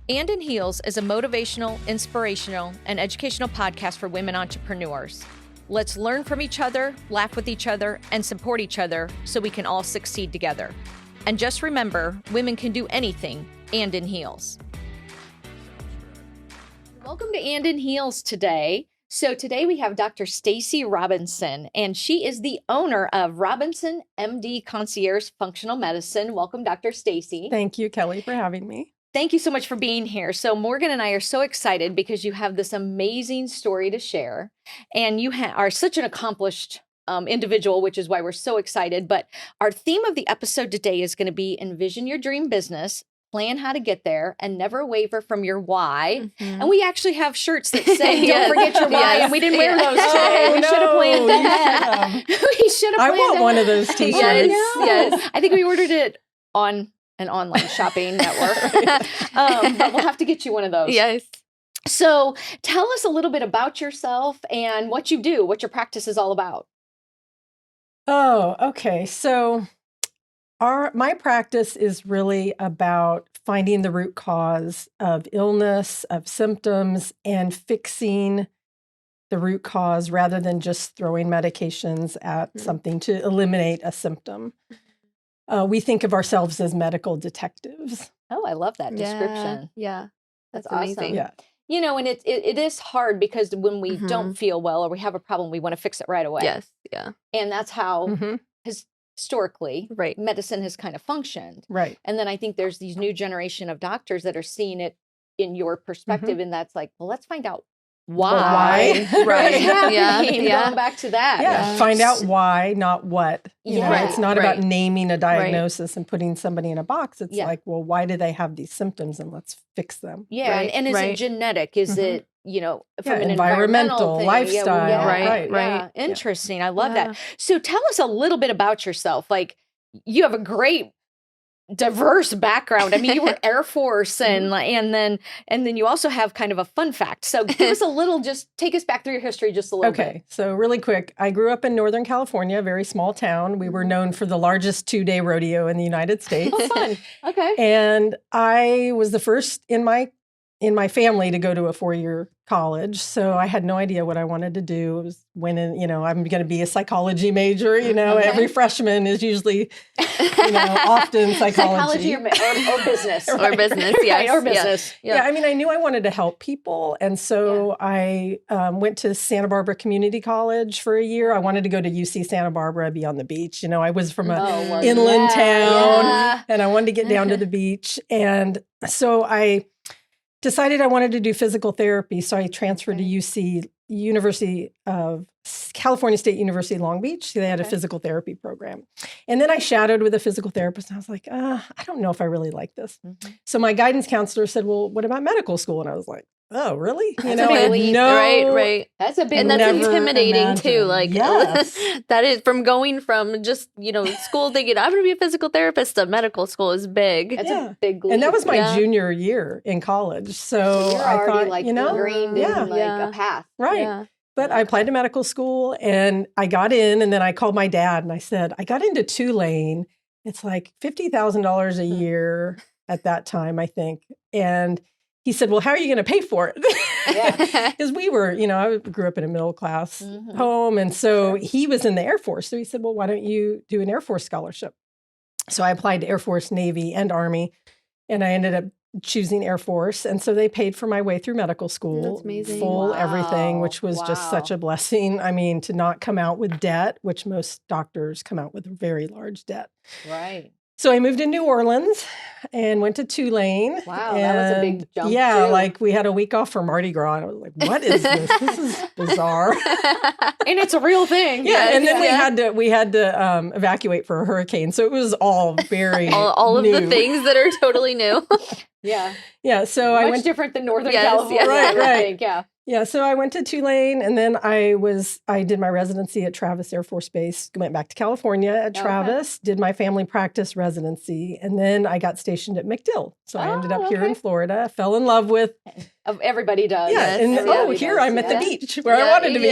And in Heels is a motivational, inspirational, and educational podcast for women entrepreneurs. Let's learn from each other, laugh with each other, and support each other so we can all succeed together. And just remember, women can do anything, and in heels. Welcome to And in Heels today. So today we have Dr. Stacey Robinson, and she is the owner of Robinson MD Concierge Functional Medicine. Welcome, Dr. Stacey. Thank you, Kelly, for having me. Thank you so much for being here. So Morgan and I are so excited because you have this amazing story to share, and you are such an accomplished individual, which is why we're so excited. But our theme of the episode today is going to be envision your dream business, plan how to get there, and never waver from your why. And we actually have shirts that say, don't forget your why. And we didn't wear those today. We should have planned that. We should have planned I want one of those t-shirts. Yes. I think we ordered it on an online shopping network. But we'll have to get you one of those. Yes. So tell us a little bit about yourself and what you do, what your practice is all about. Oh, okay. So my practice is really about finding the root cause of illness, of symptoms, and fixing the root cause rather than just throwing medications at something to eliminate a symptom. We think of ourselves as medical detectives. Oh, I love that description. Yeah. That's amazing. awesome. Yeah. You know, and it is hard because when we don't feel well or we have a problem, we want to fix it right away. Yes. Yeah. And that's how historically Right. medicine has kind of functioned. Right. And then I think there's these new generation of doctors that are seeing it in your perspective. And that's like, well, let's find out why. Right. It's happening. Yeah. Going back to that. Yeah. Find out why, not what. You know, Right. it's not about naming a diagnosis and putting somebody in a box. It's Yeah. like, well, why do they have these symptoms and let's fix them. Yeah. Right. And is it genetic? Is it, you know, from an environmental, thing? lifestyle. Yeah. Right. Interesting. I love that. So tell us a little bit about yourself. Like, you have a great diverse background. I mean, you were Air Force and then you also have kind of a fun fact. So give us a little, just take us back through your history just a little bit. Okay. So really quick, I grew up in Northern California, a very small town. We were known for the largest 2-day rodeo in the United States. Oh, fun. Okay. And I was the first in my family to go to a 4-year college. So I had no idea what I wanted to do. It was I'm going to be a psychology major. Every freshman is usually, often psychology. Or business. Or business, yes. Or business. Yeah, I mean, I knew I wanted to help people. And so I went to Santa Barbara Community College for a year. I wanted to go to UC Santa Barbara, be on the beach. I was from an inland town and I wanted to get down to the beach. And so I decided I wanted to do physical therapy. So I transferred to UC, University of California State University, Long Beach. They had a physical therapy program. And then I shadowed with a physical therapist. And I was like, I don't know if I really like this. So my guidance counselor said, well, what about medical school? And I was like, oh, really? That's a big leap. Right. That's a big And that's intimidating too. Like, yes. that is from going from just, school thinking, I'm going to be a physical therapist to medical school is big. That's a big leap. And that was my junior year in college. So you're I already thought, ingrained in a path. Right. Yeah. But I applied to medical school and I got in, and then I called my dad and I said, I got into Tulane. It's like $50,000 a year at that time, I think. And he said, well, how are you going to pay for it? Because we were, I grew up in a middle class home. And so he was in the Air Force. So he said, well, why don't you do an Air Force scholarship? So I applied to Air Force, Navy, and Army. And I ended up choosing Air Force. And so they paid for my way through medical school. That's amazing. Full everything, which was just such a blessing. I mean, to not come out with debt, which most doctors come out with very large debt. Right. So I moved to New Orleans and went to Tulane. Wow, that was a big jump. Yeah, too. like we had a week off for Mardi Gras. And I was like, what is this? This is bizarre. And it's a real thing. Yeah, and then we had to evacuate for a hurricane. So it was all very all of the things that are totally new. Yeah. So Much I went different than Northern California. Right. I think, yeah. Yeah, so I went to Tulane, and then I did my residency at Travis Air Force Base, went back to California at Travis, did my family practice residency, and then I got stationed at MacDill. So I ended up here in Florida, fell in love with Everybody does. Yeah, and Everybody here does. I'm at the beach where I wanted to be.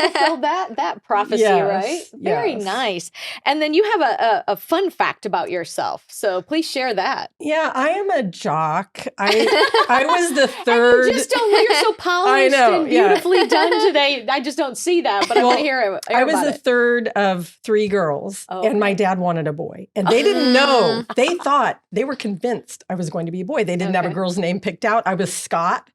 Fulfilled that prophecy, right? Very nice. And then you have a fun fact about yourself, so please share that. Yeah, I am a jock. I was the third. And you just don't. You're so polished and beautifully done today. I just don't see that, but I want to hear I was the third of 3 girls, and my dad wanted a boy, and they didn't know. They thought, they were convinced I was going to be a boy. They didn't have a girl's name picked out. I was Scott.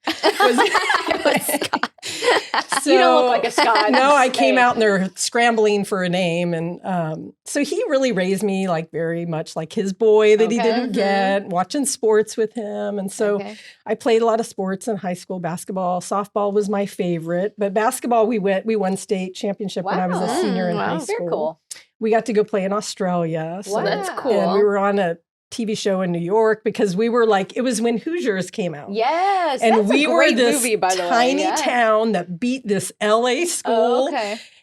So, you don't look like a Scott. No, I came out and they're scrambling for a name. And so he really raised me like very much like his boy that he didn't get, watching sports with him. And so I played a lot of sports in high school, basketball. Softball was my favorite. But basketball, we won state championship when I was a senior in high school. Very cool. We got to go play in Australia. So that's cool. And we were on a TV show in New York because we were like, it was when Hoosiers came out. Yes. And we were this movie, by the tiny town that beat this LA school.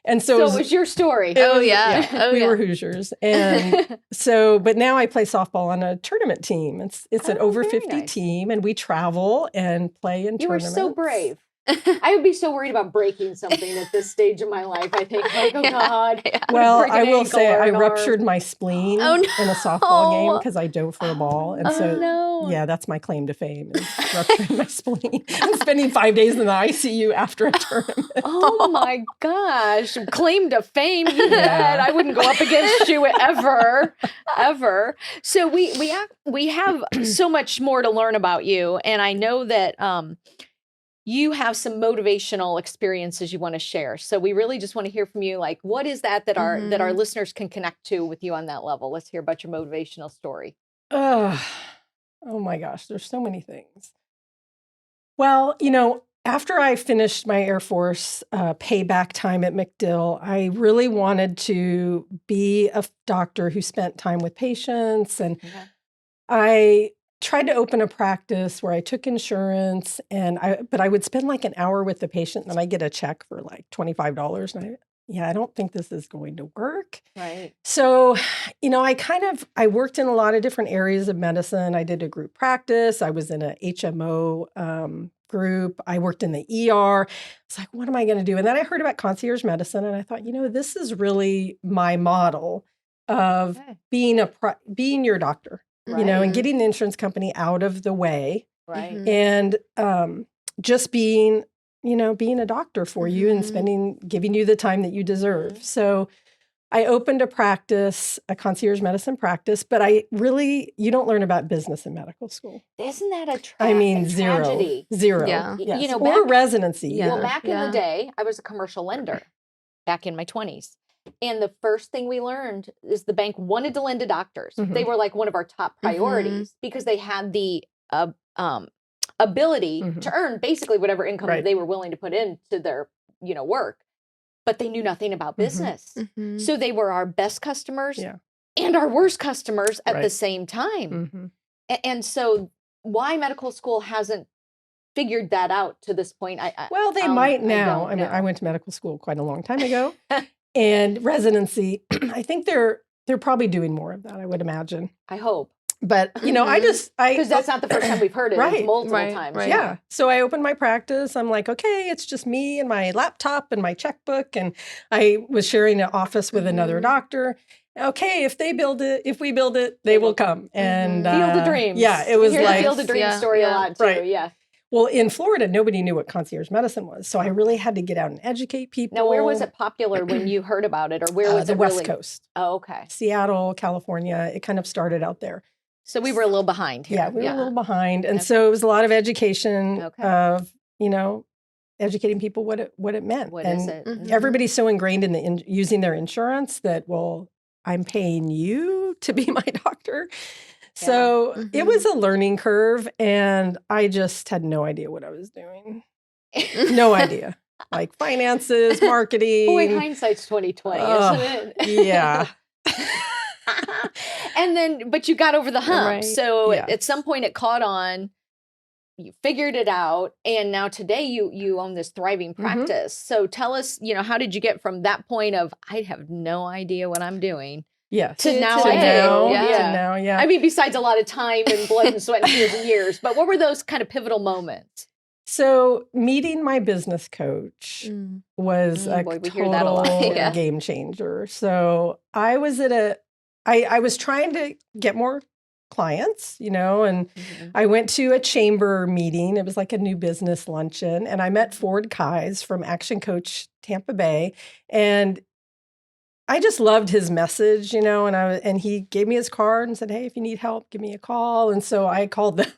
And so it was your story. We were Hoosiers. And so, but now I play softball on a tournament team. It's an over 50 team, and we travel and play in tournaments. You were so brave. I would be so worried about breaking something at this stage of my life. I think, like, oh God. Well, I will say I ruptured my spleen in a softball game because I dove for a ball. And that's my claim to fame, is rupturing my spleen and spending 5 days in the ICU after a tournament. Oh my gosh. Claim to fame. You bet. I wouldn't go up against you ever. So we have so much more to learn about you. And I know that you have some motivational experiences you want to share. So we really just want to hear from you. Like, what is that our listeners can connect to with you on that level? Let's hear about your motivational story. Oh my gosh, there's so many things. Well, after I finished my Air Force payback time at MacDill, I really wanted to be a doctor who spent time with patients. And I tried to open a practice where I took insurance, but I would spend like an hour with the patient and I get a check for like $25. And I don't think this is going to work. Right. So, I worked in a lot of different areas of medicine. I did a group practice. I was in a HMO group. I worked in the ER. It's like, what am I going to do? And then I heard about concierge medicine and I thought, this is really my model of being your doctor. And getting the insurance company out of the way, and just being a doctor for you and giving you the time that you deserve. So I opened a practice, a concierge medicine practice, but you don't learn about business in medical school. Isn't that a tragedy? Zero. Yeah. Yes. Or residency. Yeah. Well, back in the day, I was a commercial lender back in my 20s. And the first thing we learned is the bank wanted to lend to doctors. They were like one of our top priorities because they had the ability to earn basically whatever income they were willing to put into their, work. But they knew nothing about business. So they were our best customers and our worst customers at the same time. And so why medical school hasn't figured that out to this point? They might now. I mean, I went to medical school quite a long time ago. And residency, I think they're probably doing more of that, I would imagine. I hope. But, because that's not the first time we've heard it. It's multiple times. Right. Yeah. So I opened my practice. I'm like, okay, it's just me and my laptop and my checkbook. And I was sharing an office with another doctor. Okay, if we build it, they will come. And Field of Dreams. Yeah, it was like Field of Dreams story a lot too. Right. Yeah. Well, in Florida, nobody knew what concierge medicine was. So I really had to get out and educate people. Now, where was it popular when you heard about it? Or where was the it West Coast. Oh, okay. Seattle, California. It kind of started out there. So we were a little behind here. Yeah, we were a little behind. And so it was a lot of education of, educating people what it meant. What is it? Everybody's so ingrained in using their insurance that, I'm paying you to be my doctor. So it was a learning curve, and I just had no idea what I was doing. No idea. Like finances, marketing. Boy, hindsight's 2020, isn't it? Yeah. And then, but you got over the hump. Right. So at some point it caught on, you figured it out, and now today you own this thriving practice. So tell us, how did you get from that point of, I have no idea what I'm doing, Yes. To now, today. To now, yeah. I mean, besides a lot of time and blood and sweat and tears and years, but what were those kind of pivotal moments? So meeting my business coach was a we hear that a lot, total game changer. So I was I was trying to get more clients, and I went to a chamber meeting. It was like a new business luncheon, and I met Ford Kais from Action Coach Tampa Bay, and I just loved his message, and he gave me his card and said, "Hey, if you need help, give me a call." And so I called them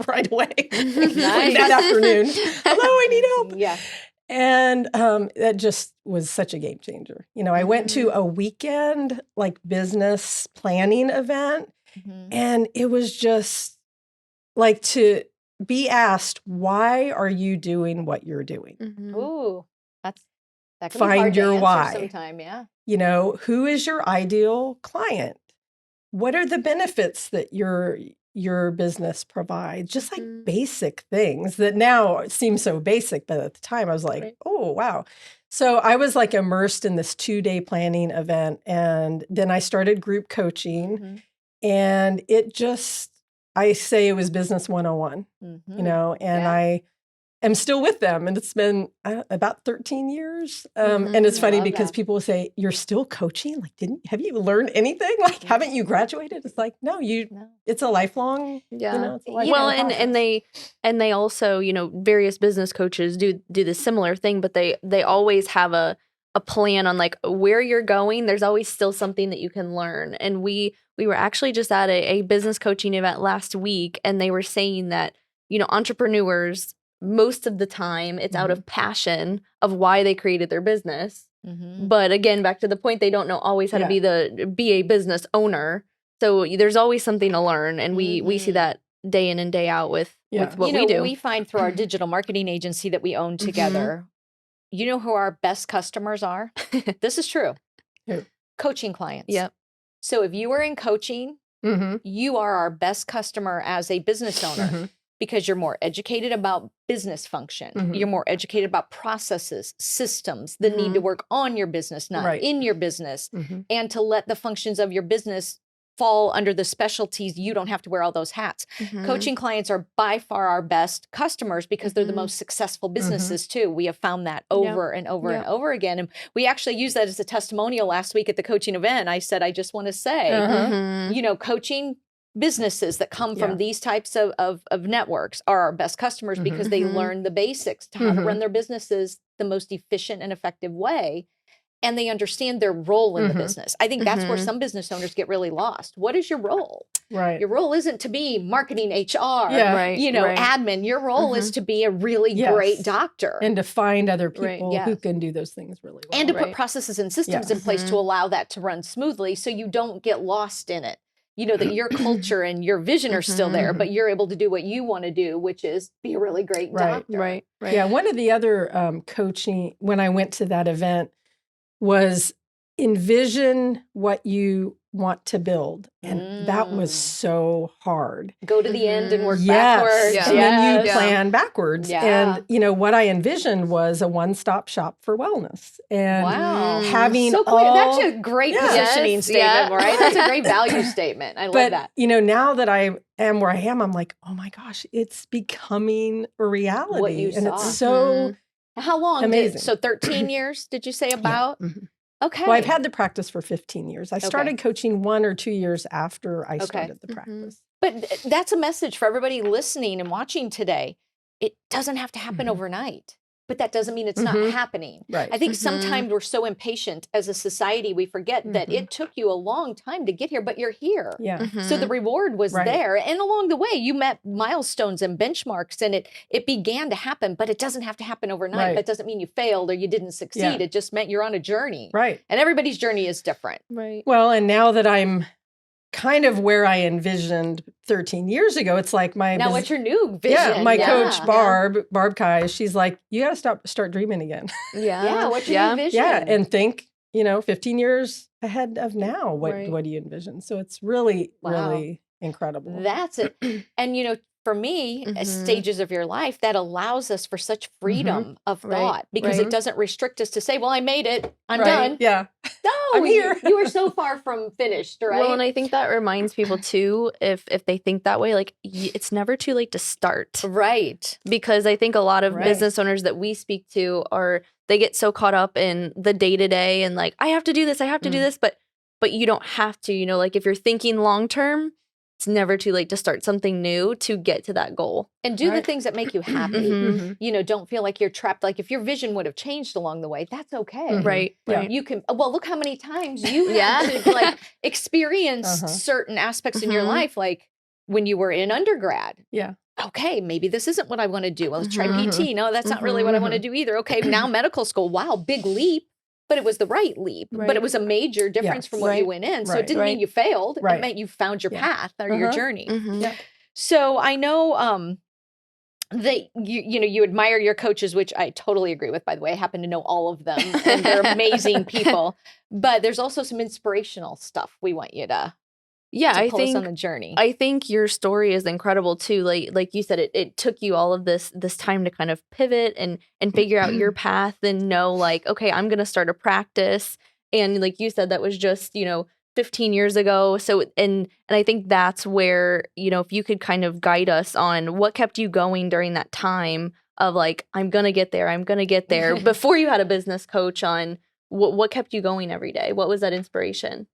right away that afternoon. "Hello, I need help." Yeah. And that just was such a game changer. I went to a weekend business planning event, and it was just like to be asked, "Why are you doing what you're doing?" Ooh, that can be Find hard your to answer why. sometime, yeah. Who is your ideal client? What are the benefits that your business provides? Just like basic things that now seem so basic, but at the time I was like, oh, wow. So I was immersed in this 2-day planning event. And then I started group coaching, and it just, I say it was business 101, and I am still with them. And it's been about 13 years. And it's funny because people will say, "You're still coaching? Have you learned anything? Haven't you graduated?" It's like, no, it's a lifelong, it's a lifelong process. And they also, various business coaches do the similar thing, but they always have a plan on where you're going. There's always still something that you can learn. And we were actually just at a business coaching event last week, and they were saying that, entrepreneurs, most of the time it's out of passion of why they created their business. But again, back to the point, they don't know always how to be a business owner. So there's always something to learn. And we see that day in and day out with what we do. We find through our digital marketing agency that we own together, who our best customers are? This is true. Who? Coaching clients. Yep. So if you are in coaching, you are our best customer as a business owner. Because you're more educated about business function. You're more educated about processes, systems, the need to work on your business, not in your business, and to let the functions of your business fall under the specialties. You don't have to wear all those hats. Coaching clients are by far our best customers because they're the most successful businesses too. We have found that over and over and over again. And we actually used that as a testimonial last week at the coaching event. I said, I just want to say, coaching businesses that come from these types of networks are our best customers because they learn the basics to how to run their businesses the most efficient and effective way. And they understand their role in the business. I think that's where some business owners get really lost. What is your role? Right. Your role isn't to be marketing, HR, Right. admin. Your role is to be a really great doctor. And to find other people who can do those things really well. And to put processes and systems in place to allow that to run smoothly so you don't get lost in it. That your culture and your vision are still there, but you're able to do what you want to do, which is be a really great doctor. Right. Yeah. One of the other coaching, when I went to that event, was envision what you want to build. And that was so hard. Go to the end and work backwards. And then you plan backwards. And, what I envisioned was a one-stop shop for wellness. And having that's a great positioning statement, right? That's a great value statement. I love that. Now that I am where I am, I'm like, oh my gosh, it's becoming a reality. What you saw. It's so How long? amazing. So 13 years, did you say about? Yeah. Okay. Well, I've had the practice for 15 years. I started coaching 1 or 2 years after I started the practice. But that's a message for everybody listening and watching today. It doesn't have to happen overnight, but that doesn't mean it's not happening. Right. I think sometimes we're so impatient as a society, we forget that it took you a long time to get here, but you're here. Yeah. So the reward was there. And along the way, you met milestones and benchmarks, and it began to happen, but it doesn't have to happen overnight. Right. That doesn't mean you failed or you didn't succeed. Yeah. It just meant you're on a journey. Right. And everybody's journey is different. Right. Well, and now that I'm kind of where I envisioned 13 years ago, it's like what's your new vision? Yeah, my coach, Barb Kai, she's like, you got to start dreaming again. Yeah. What's your new vision? Yeah. And think, 15 years ahead of now, what do you envision? So it's really, really incredible. That's it. And, for me, as stages of your life, that allows us for such freedom of thought because it doesn't restrict us to say, well, I made it. I'm done. Yeah. No, I'm here. you are so far from finished, right? Well, and I think that reminds people too, if they think that way, like it's never too late to start. Right. Because I think a lot of business owners that we speak to they get so caught up in the day-to-day and like, I have to do this, I have to do this, but you don't have to, you know, like if you're thinking long-term, it's never too late to start something new to get to that goal. And do the things that make you happy. You know, don't feel like you're trapped. Like if your vision would have changed along the way, that's okay. Right. You can, well, look how many times you had to like experience certain aspects in your life. Like when you were in undergrad. Yeah. Okay, maybe this isn't what I want to do. Well, let's try PT. No, that's not really what I want to do either. Okay, now medical school. Wow, big leap. But it was the right leap. But it was a major difference from what you went in. So it didn't mean you failed. It meant you found your path or your journey. So I know that you admire your coaches, which I totally agree with, by the way. I happen to know all of them and they're amazing people. But there's also some inspirational stuff we want you to pull us on the journey. I think your story is incredible too. Like you said, it took you all of this time to kind of pivot and figure out your path and know like, okay, I'm going to start a practice. And like you said, that was just, 15 years ago. So, and I think that's where, if you could kind of guide us on what kept you going during that time of like, I'm going to get there before you had a business coach on what kept you going every day. What was that inspiration?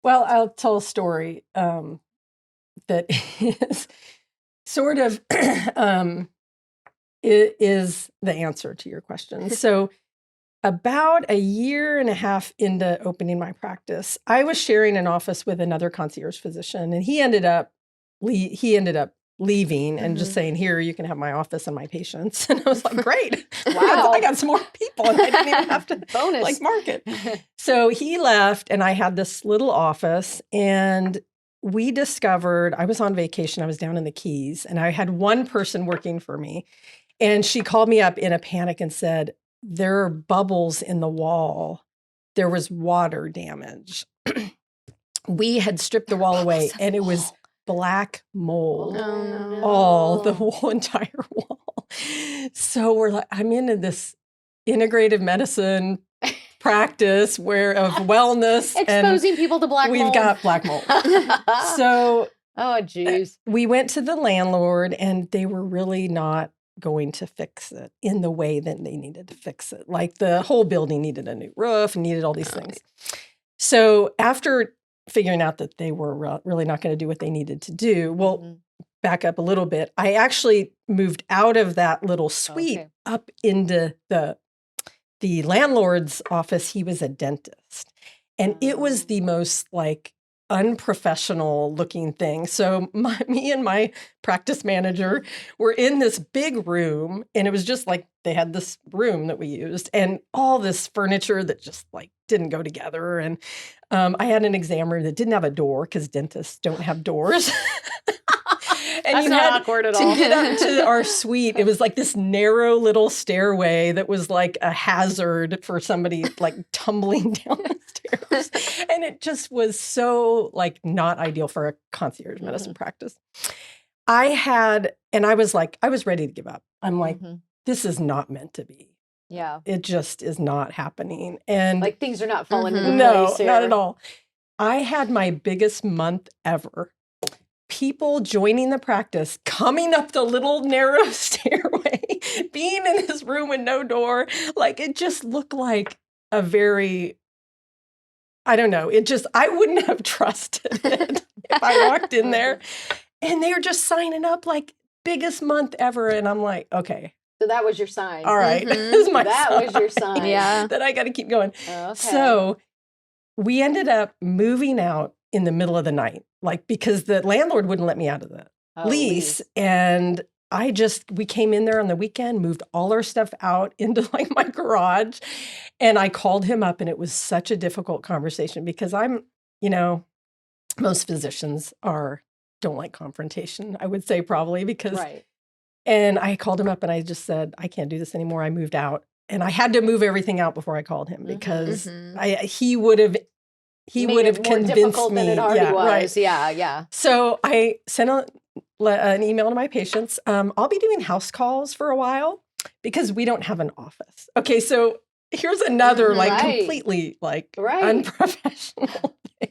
Well, I'll tell a story that is sort of is the answer to your question. So about a year and a half into opening my practice, I was sharing an office with another concierge physician, and he ended up leaving and just saying, here, you can have my office and my patients. And I was like, great. Wow. I got some more people and I didn't even have to bonus market. So he left and I had this little office and we discovered, I was on vacation. I was down in the Keys and I had one person working for me. And she called me up in a panic and said, there are bubbles in the wall. There was water damage. We had stripped the wall away and it was black mold, the whole entire wall. So we're like, I'm into this integrative medicine practice of wellness, exposing people to black mold. We've got black mold. So, oh, geez, we went to the landlord, and they were really not going to fix it in the way that they needed to fix it. Like the whole building needed a new roof and needed all these things. So after figuring out that they were really not going to do what they needed to do. Well, back up a little bit. I actually moved out of that little suite up into the landlord's office. He was a dentist. And it was the most like unprofessional looking thing. So me and my practice manager were in this big room, and it was just like they had this room that we used and all this furniture that just like didn't go together. And I had an examiner that didn't have a door because dentists don't have doors. And that's not awkward at all. To get up to our suite, it was like this narrow little stairway that was like a hazard for somebody like tumbling down the stairs. And it just was so like not ideal for a concierge medicine practice. I was ready to give up. I'm like, this is not meant to be. Yeah. It just is not happening. And like things are not falling into place here. No, not at all. I had my biggest month ever. People joining the practice, coming up the little narrow stairway, being in this room with no door. Like it just looked like a very, I don't know. I wouldn't have trusted it if I walked in there. And they were just signing up like biggest month ever. And I'm like, okay. So that was your sign. All right. This is my that sign. was your sign. That I got to keep going. Okay. So we ended up moving out in the middle of the night, like because the landlord wouldn't let me out of the lease. And we came in there on the weekend, moved all our stuff out into like my garage. And I called him up, and it was such a difficult conversation because most physicians don't like confrontation, I would say probably because, and I called him up and I just said, I can't do this anymore. I moved out, and I had to move everything out before I called him because he would have convinced me. Than it already was. Right. Yeah. So I sent an email to my patients. I'll be doing house calls for a while because we don't have an office. Okay, so here's another completely unprofessional thing.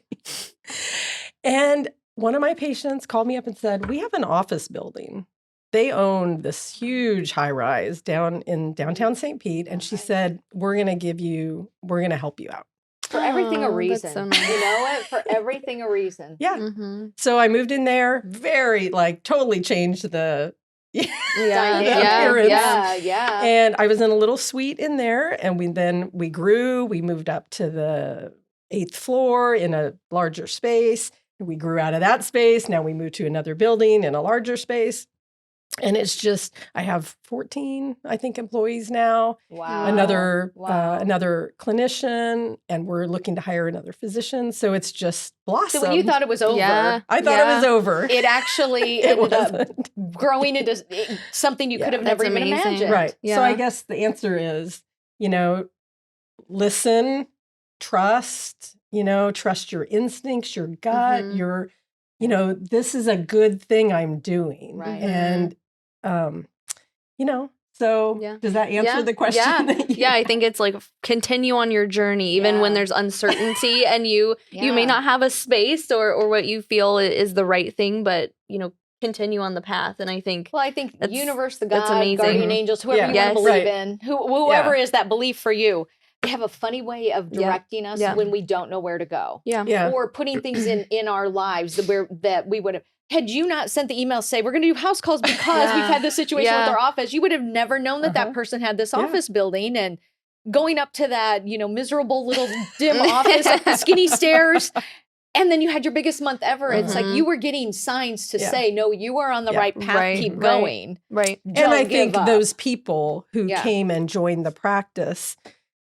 And one of my patients called me up and said, we have an office building. They own this huge high rise down in downtown St. Pete. And she said, we're going to help you out. For everything a reason. So nice. You know what? For everything a reason. Yeah. Mm-hmm. So I moved in there, very totally changed the appearance. Yeah. And I was in a little suite in there, and we grew. We moved up to the 8th floor in a larger space. We grew out of that space. Now we moved to another building in a larger space. And it's just, I have 14, I think, employees now. Wow. Another clinician, and we're looking to hire another physician. So it's just blossomed. So when you thought it was over, I thought it was over. It actually ended up growing into something you could have never even imagined. Right. Yeah. So I guess the answer is, listen, trust, trust your instincts, your gut, your, this is a good thing I'm doing. Right. And, so does that answer the question? Yeah. I think it's continue on your journey, even when there's uncertainty and you may not have a space or what you feel is the right thing, but, continue on the path. And I think, the universe, the God, that's amazing. guardian angels, whoever you want to believe in, whoever is that belief for you, they have a funny way of directing us when we don't know where to go. Yeah. Or putting things in our lives that we would have. Had you not sent the email say, we're going to do house calls because we've had this situation with our office, you would have never known that person had this office building, and going up to that, miserable little dim office up the skinny stairs. And then you had your biggest month ever. It's like you were getting signs to say, no, you are on the right path. Keep going. Right. And I think those people who came and joined the practice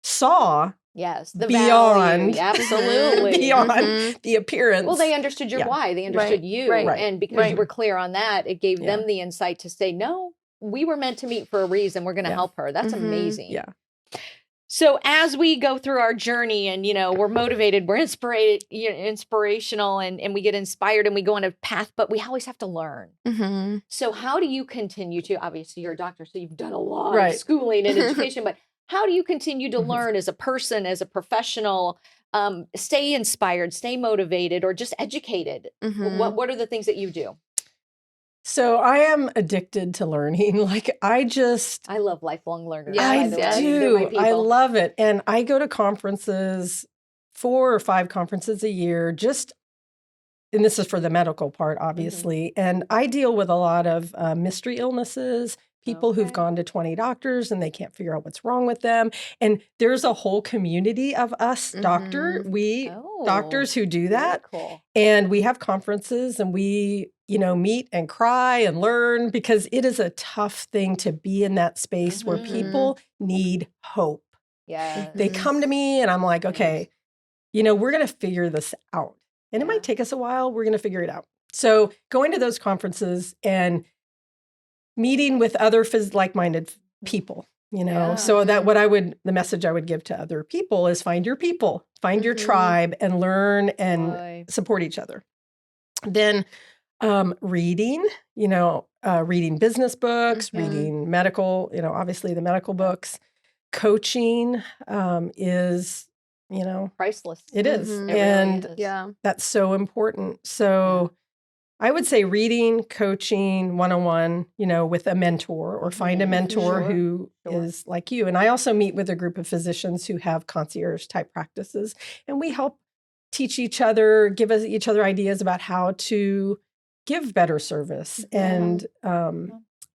saw the beyond, value. Absolutely. beyond the appearance. Well, they understood your why. They understood you. Right. And because you were clear on that, it gave them the insight to say, no, we were meant to meet for a reason. We're going to help her. That's amazing. Yeah. So as we go through our journey and, we're motivated, we're inspirational and we get inspired and we go on a path, but we always have to learn. Mm-hmm. So how do you continue to, obviously you're a doctor, so you've done a lot of schooling and education, but how do you continue to learn as a person, as a professional, stay inspired, stay motivated, or just educated? What are the things that you do? So I am addicted to learning. I love lifelong learners. I do. I love it. And I go to conferences, 4 or 5 conferences a year, and this is for the medical part, obviously. And I deal with a lot of mystery illnesses, people who've gone to 20 doctors and they can't figure out what's wrong with them. And there's a whole community of us doctors who do that. Cool. And we have conferences and we, meet and cry and learn, because it is a tough thing to be in that space where people need hope. Yeah. They come to me and I'm like, okay, we're going to figure this out. And it might take us a while. We're going to figure it out. So going to those conferences and meeting with other like-minded people, so that the message I would give to other people is find your people, find your tribe, and learn and support each other. Then reading, reading business books, reading medical, obviously the medical books. Coaching is, priceless. It is. It And really is. that's so important. So I would say reading, coaching, one-on-one, with a mentor, or find a mentor who is like you. And I also meet with a group of physicians who have concierge type practices, and we help teach each other, give each other ideas about how to give better service and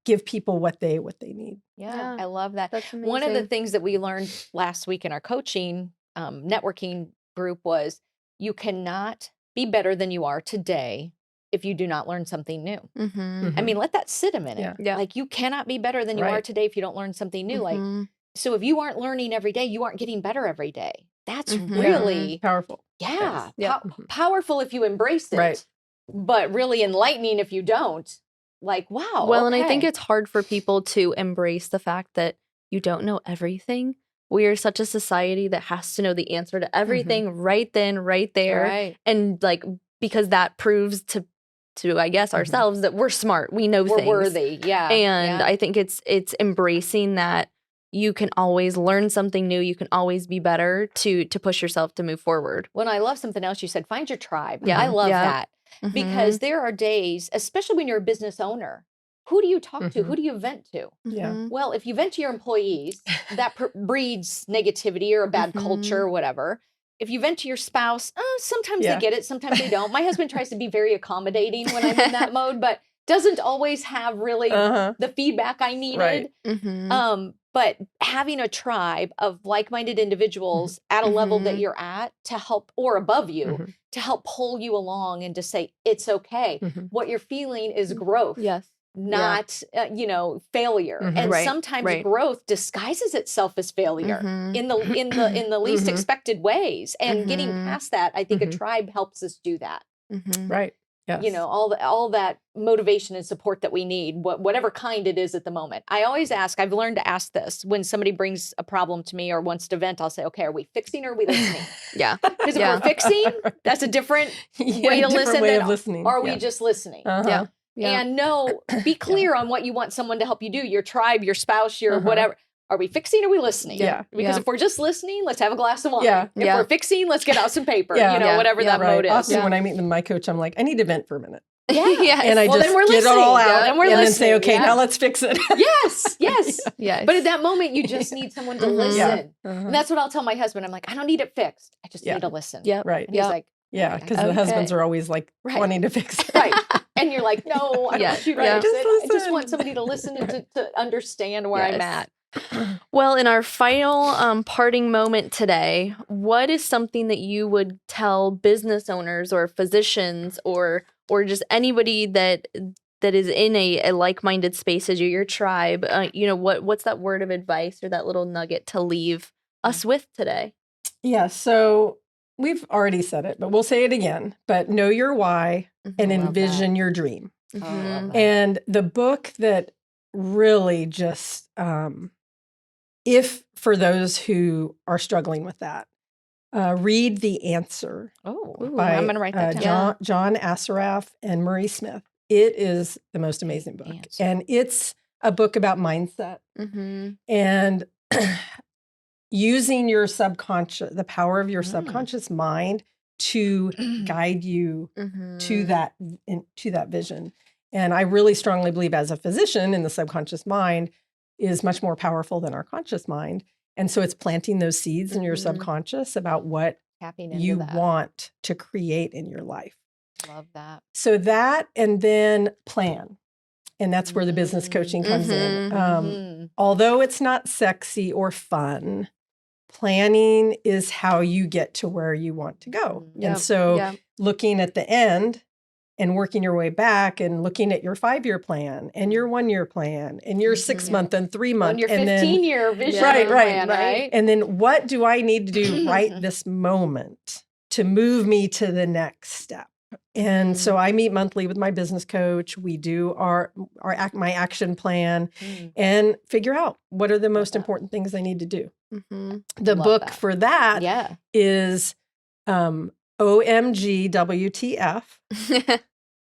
give people what they need. Yeah, I love that. That's amazing. One of the things that we learned last week in our coaching networking group was you cannot be better than you are today if you do not learn something new. I mean, let that sit a minute. Yeah. Like, you cannot be better than you are today if you don't learn something new. Like, so if you aren't learning every day, you aren't getting better every day. That's really powerful. Yeah. Yes. Powerful if you embrace it. Right. But really enlightening if you don't. Like, wow. Well, and I think it's hard for people to embrace the fact that you don't know everything. We are such a society that has to know the answer to everything right then, right there. Right. And because that proves to to I guess ourselves that we're smart, we know We're things, worthy. Yeah. and I think it's embracing that you can always learn something new, you can always be better to push yourself to move forward. When I love something else, you said, find your tribe. Yeah. I love Yeah. that because there are days, especially when you're a business owner, who do you talk to? Who do you vent to? Yeah. Well, if you vent to your employees, that breeds negativity or a bad culture or whatever. If you vent to your spouse, sometimes they get it, sometimes they don't. My husband tries to be very accommodating when I'm in that mode, but doesn't always have really the feedback I needed. Right. But having a tribe of like-minded individuals at a level that you're at to help, or above you, to help pull you along and to say, it's okay. What you're feeling is growth. Yes. Not, failure. And sometimes growth disguises itself as failure in the least expected ways. And getting past that, I think a tribe helps us do that. Right. Yes. All that motivation and support that we need, whatever kind it is at the moment. I always ask, I've learned to ask this when somebody brings a problem to me or wants to vent, I'll say, okay, are we fixing or are we listening? Because if we're fixing, that's a different way to listen. Way of listening. Or are we just listening? Yeah. And be clear on what you want someone to help you do, your tribe, your spouse, your whatever. Are we fixing or are we listening? Yeah. Because if we're just listening, let's have a glass of wine. Yeah. If we're fixing, let's get out some paper, whatever that mode is. Often when I meet with my coach, I'm like, I need to vent for a minute. Yes. And I then just we're get it all out and then say, okay, now let's fix it. Yes. But at that moment, you just need someone to listen. And that's what I'll tell my husband. I'm like, I don't need it fixed. I just need to listen. Right. And he's like, yeah, because the husbands are always like wanting to fix it. Right. And you're like, no, I don't want you to fix it. I just want somebody to listen and to understand where I'm at. Well, in our final parting moment today, what is something that you would tell business owners or physicians or just anybody that is in a like-minded space as your tribe? What's that word of advice or that little nugget to leave us with today? Yeah, so we've already said it, but we'll say it again. But know your why and envision your dream. And the book that really just if for those who are struggling with that, read The Answer. By, I'm going to write that down. John Assaraf and Murray Smith. It is the most amazing book. And it's a book about mindset and using your subconscious, the power of your subconscious mind to guide you to that vision. And I really strongly believe as a physician in the subconscious mind is much more powerful than our conscious mind. And so it's planting those seeds in your subconscious about what you want to create in your life. Love that. So that, and then plan. And that's where the business coaching comes in. Although it's not sexy or fun, planning is how you get to where you want to go. And so looking at the end and working your way back and looking at your 5-year plan and your 1-year plan and your 6-month and 3-month and your and 15-year vision plan, right? And then what do I need to do right this moment to move me to the next step? And so I meet monthly with my business coach. We do my action plan and figure out what are the most important things I need to do. The book for that is OMG WTF.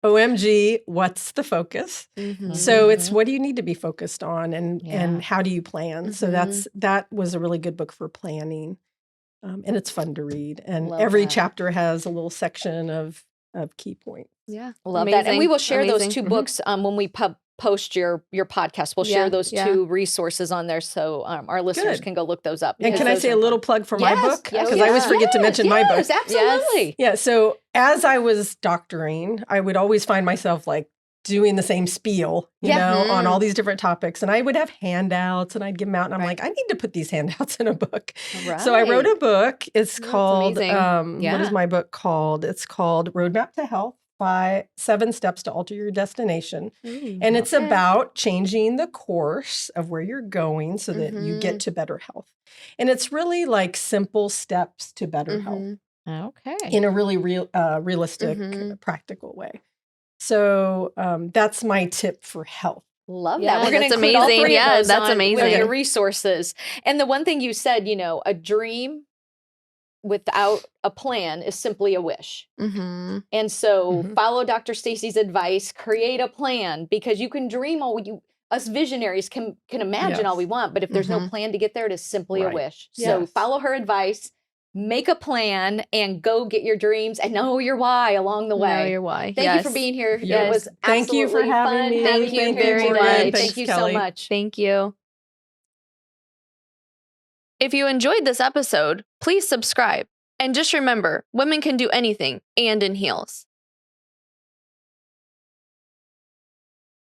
OMG, what's the focus? So it's what do you need to be focused on and how do you plan? So that was a really good book for planning. And it's fun to read. And every chapter has a little section of key points. Yeah. Love that. And we will share those 2 books when we post your podcast. We'll share those 2 resources on there so our listeners can go look those up. And can I say a little plug for my book? Because I always forget to mention my book. Absolutely. Yeah. So as I was doctoring, I would always find myself like doing the same spiel, you know, on all these different topics. And I would have handouts and I'd give them out. And I'm like, I need to put these handouts in a book. So I wrote a book. It's called, what is my book called? It's called Roadmap to Health. 7 Steps to Alter Your Destination. And it's about changing the course of where you're going so that you get to better health. And it's really like simple steps to better health. Okay. In a really realistic, practical way. So that's my tip for health. Love that. We're going to include all 3 of those that's amazing. With your resources. And the one thing you said, a dream without a plan is simply a wish. Mm-hmm. And so Mhm. follow Dr. Stacey's advice, create a plan, because you can dream us visionaries can imagine all we want, but if there's no plan to get there, it is simply a Right. wish. So Yes. follow her advice, make a plan, and go get your dreams and know your why along the way. Know your why. Thank you for being here. Yes. It was Thank you for absolutely having fun me. having Thank you here very today. much. Thank Thanks, you Kelly. so much. Thank you. If you enjoyed this episode, please subscribe. And just remember, women can do anything and in heels.